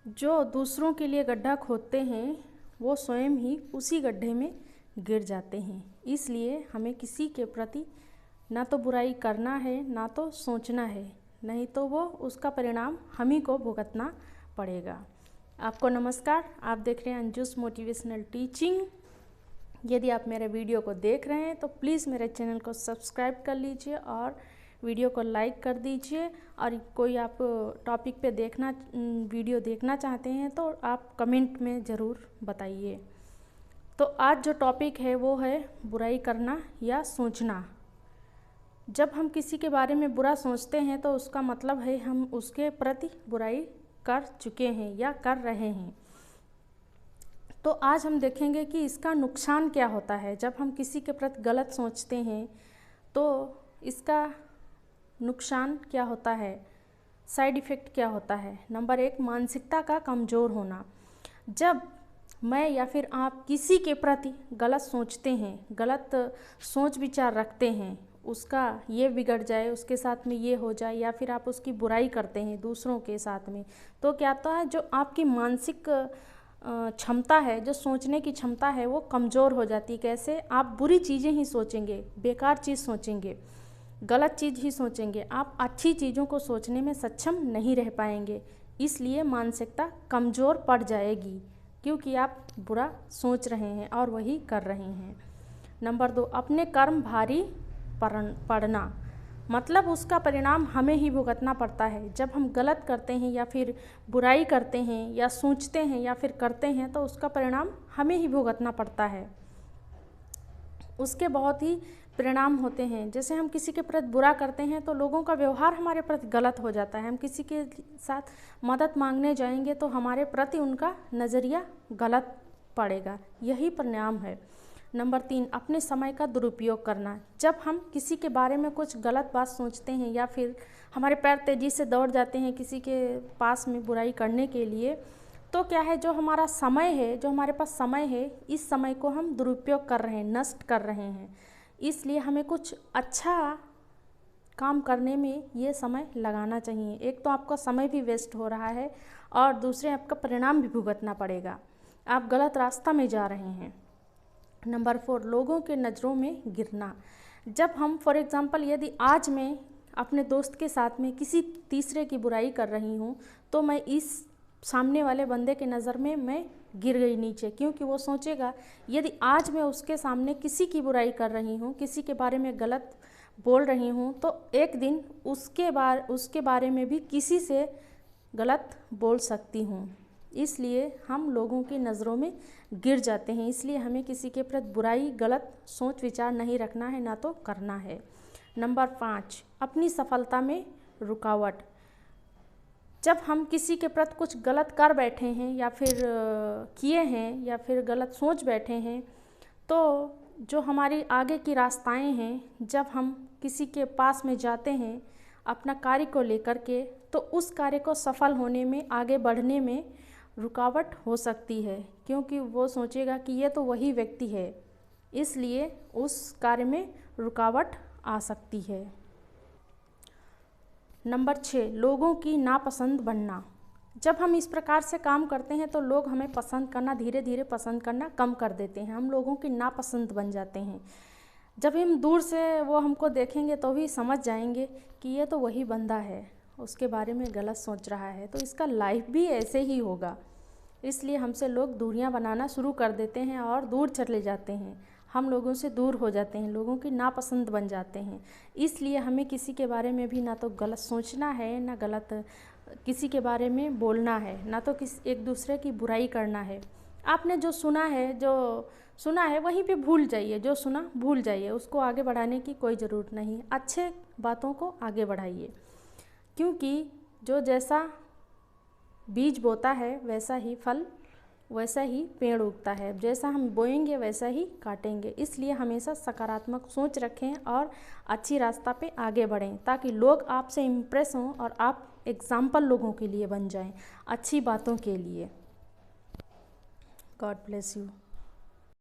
जो दूसरों के लिए गड्ढा खोदते हैं वो स्वयं ही उसी गड्ढे में गिर जाते हैं। इसलिए हमें किसी के प्रति ना तो बुराई करना है ना तो सोचना है, नहीं तो वो उसका परिणाम हम ही को भुगतना पड़ेगा। आपको नमस्कार, आप देख रहे हैं अंजुस मोटिवेशनल टीचिंग। यदि आप मेरे वीडियो को देख रहे हैं तो प्लीज़ मेरे चैनल को सब्सक्राइब कर लीजिए और वीडियो को लाइक कर दीजिए। और कोई आप टॉपिक पे वीडियो देखना चाहते हैं तो आप कमेंट में ज़रूर बताइए। तो आज जो टॉपिक है वो है बुराई करना या सोचना। जब हम किसी के बारे में बुरा सोचते हैं तो उसका मतलब है हम उसके प्रति बुराई कर चुके हैं या कर रहे हैं। तो आज हम देखेंगे कि इसका नुकसान क्या होता है। जब हम किसी के प्रति गलत सोचते हैं तो इसका नुकसान क्या होता है, साइड इफ़ेक्ट क्या होता है। नंबर 1, मानसिकता का कमज़ोर होना। जब मैं या फिर आप किसी के प्रति गलत सोचते हैं, गलत सोच विचार रखते हैं, उसका ये बिगड़ जाए, उसके साथ में ये हो जाए, या फिर आप उसकी बुराई करते हैं दूसरों के साथ में, तो क्या होता है, जो आपकी मानसिक क्षमता है, जो सोचने की क्षमता है वो कमज़ोर हो जाती है। कैसे? आप बुरी चीज़ें ही सोचेंगे, बेकार चीज़ सोचेंगे, गलत चीज़ ही सोचेंगे, आप अच्छी चीज़ों को सोचने में सक्षम नहीं रह पाएंगे। इसलिए मानसिकता कमज़ोर पड़ जाएगी क्योंकि आप बुरा सोच रहे हैं और वही कर रहे हैं। नंबर 2, अपने कर्म भारी पड़ना। मतलब उसका परिणाम हमें ही भुगतना पड़ता है। जब हम गलत करते हैं या फिर बुराई करते हैं या सोचते हैं या फिर करते हैं तो उसका परिणाम हमें ही भुगतना पड़ता है। उसके बहुत ही परिणाम होते हैं। जैसे हम किसी के प्रति बुरा करते हैं तो लोगों का व्यवहार हमारे प्रति गलत हो जाता है। हम किसी के साथ मदद मांगने जाएंगे तो हमारे प्रति उनका नज़रिया गलत पड़ेगा, यही परिणाम है। नंबर 3, अपने समय का दुरुपयोग करना। जब हम किसी के बारे में कुछ गलत बात सोचते हैं या फिर हमारे पैर तेज़ी से दौड़ जाते हैं किसी के पास में बुराई करने के लिए, तो क्या है, जो हमारा समय है, जो हमारे पास समय है, इस समय को हम दुरुपयोग कर रहे हैं, नष्ट कर रहे हैं। इसलिए हमें कुछ अच्छा काम करने में ये समय लगाना चाहिए। एक तो आपका समय भी वेस्ट हो रहा है और दूसरे आपका परिणाम भी भुगतना पड़ेगा। आप गलत रास्ता में जा रहे हैं। नंबर 4, लोगों के नज़रों में गिरना। जब हम फॉर एग्ज़ाम्पल यदि आज मैं अपने दोस्त के साथ में किसी तीसरे की बुराई कर रही हूँ तो मैं इस सामने वाले बंदे के नज़र में मैं गिर गई नीचे, क्योंकि वो सोचेगा यदि आज मैं उसके सामने किसी की बुराई कर रही हूँ, किसी के बारे में गलत बोल रही हूँ, तो एक दिन उसके बारे में भी किसी से गलत बोल सकती हूँ। इसलिए हम लोगों की नज़रों में गिर जाते हैं। इसलिए हमें किसी के प्रति बुराई, गलत सोच विचार नहीं रखना है, ना तो करना है। नंबर 5, अपनी सफलता में रुकावट। जब हम किसी के प्रति कुछ गलत कर बैठे हैं या फिर किए हैं या फिर गलत सोच बैठे हैं, तो जो हमारी आगे की रास्ताएं हैं, जब हम किसी के पास में जाते हैं अपना कार्य को लेकर के, तो उस कार्य को सफल होने में, आगे बढ़ने में रुकावट हो सकती है, क्योंकि वो सोचेगा कि ये तो वही व्यक्ति है, इसलिए उस कार्य में रुकावट आ सकती है। नंबर 6, लोगों की नापसंद बनना। जब हम इस प्रकार से काम करते हैं तो लोग हमें पसंद करना, धीरे धीरे पसंद करना कम कर देते हैं। हम लोगों की नापसंद बन जाते हैं। जब हम दूर से वो हमको देखेंगे तो भी समझ जाएंगे कि ये तो वही बंदा है, उसके बारे में गलत सोच रहा है, तो इसका लाइफ भी ऐसे ही होगा। इसलिए हमसे लोग दूरियां बनाना शुरू कर देते हैं और दूर चले जाते हैं। हम लोगों से दूर हो जाते हैं, लोगों की नापसंद बन जाते हैं। इसलिए हमें किसी के बारे में भी ना तो गलत सोचना है, ना गलत किसी के बारे में बोलना है, ना तो एक दूसरे की बुराई करना है। आपने जो सुना है वहीं पे भूल जाइए, जो सुना भूल जाइए, उसको आगे बढ़ाने की कोई ज़रूरत नहीं। अच्छे बातों को आगे बढ़ाइए, क्योंकि जो जैसा बीज बोता है वैसा ही फल, वैसा ही पेड़ उगता है। जैसा हम बोएंगे वैसा ही काटेंगे। इसलिए हमेशा सकारात्मक सोच रखें और अच्छी रास्ता पे आगे बढ़ें, ताकि लोग आपसे इम्प्रेस हों और आप एग्जाम्पल लोगों के लिए बन जाएं अच्छी बातों के लिए। God bless you.